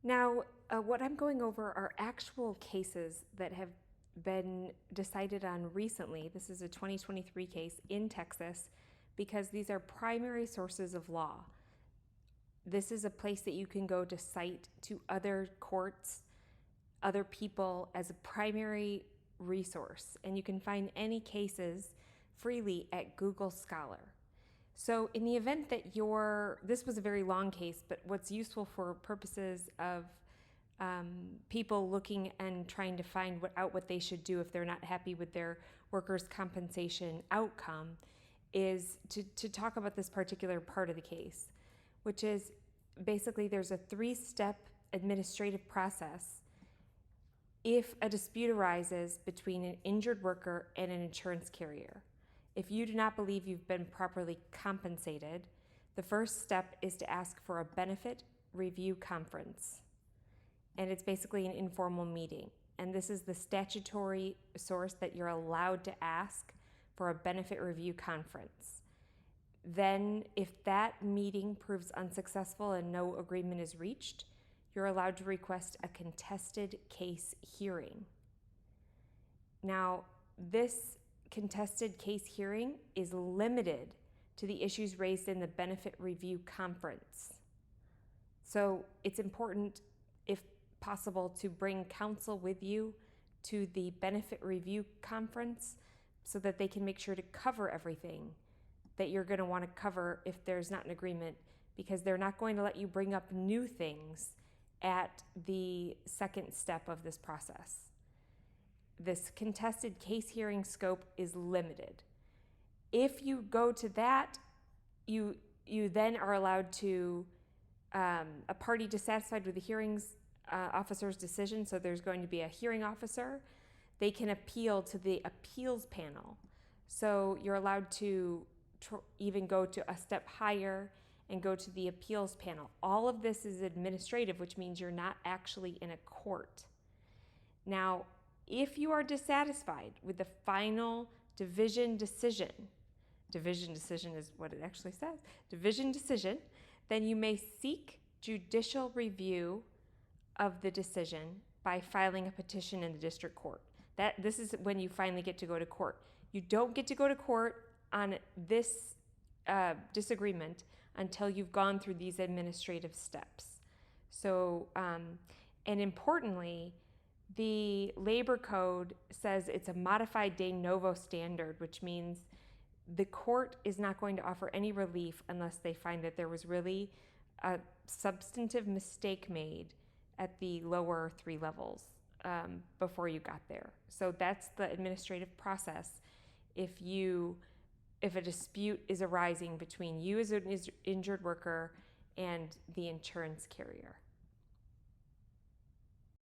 Now, what I'm going over are actual cases that have been decided on recently. This is a 2023 case in Texas because these are primary sources of law. This is a place that you can go to cite to other courts, other people as a primary resource, and you can find any cases freely at Google Scholar. So in the event that this was a very long case, but what's useful for purposes of people looking and trying to find out what they should do if they're not happy with their workers' compensation outcome is to talk about this particular part of the case, which is basically there's a 3-step administrative process if a dispute arises between an injured worker and an insurance carrier. If you do not believe you've been properly compensated, the first step is to ask for a benefit review conference. And it's basically an informal meeting. And this is the statutory source that you're allowed to ask for a benefit review conference. Then, if that meeting proves unsuccessful and no agreement is reached, you're allowed to request a contested case hearing. Now, this contested case hearing is limited to the issues raised in the benefit review conference. So it's important, if possible, to bring counsel with you to the benefit review conference so that they can make sure to cover everything that you're going to want to cover if there's not an agreement, because they're not going to let you bring up new things at the second step of this process. This contested case hearing scope is limited. If you go to that, you then are allowed to, a party dissatisfied with the hearings officer's decision, so there's going to be a hearing officer, they can appeal to the appeals panel. So you're allowed to even go to a step higher and go to the appeals panel. All of this is administrative, which means you're not actually in a court. Now, if you are dissatisfied with the final division decision is what it actually says, division decision, then you may seek judicial review of the decision by filing a petition in the district court. This is when you finally get to go to court. You don't get to go to court on this disagreement until you've gone through these administrative steps. So, and importantly, the labor code says it's a modified de novo standard, which means the court is not going to offer any relief unless they find that there was really a substantive mistake made at the lower 3 levels before you got there. So that's the administrative process if a dispute is arising between you as an injured worker and the insurance carrier.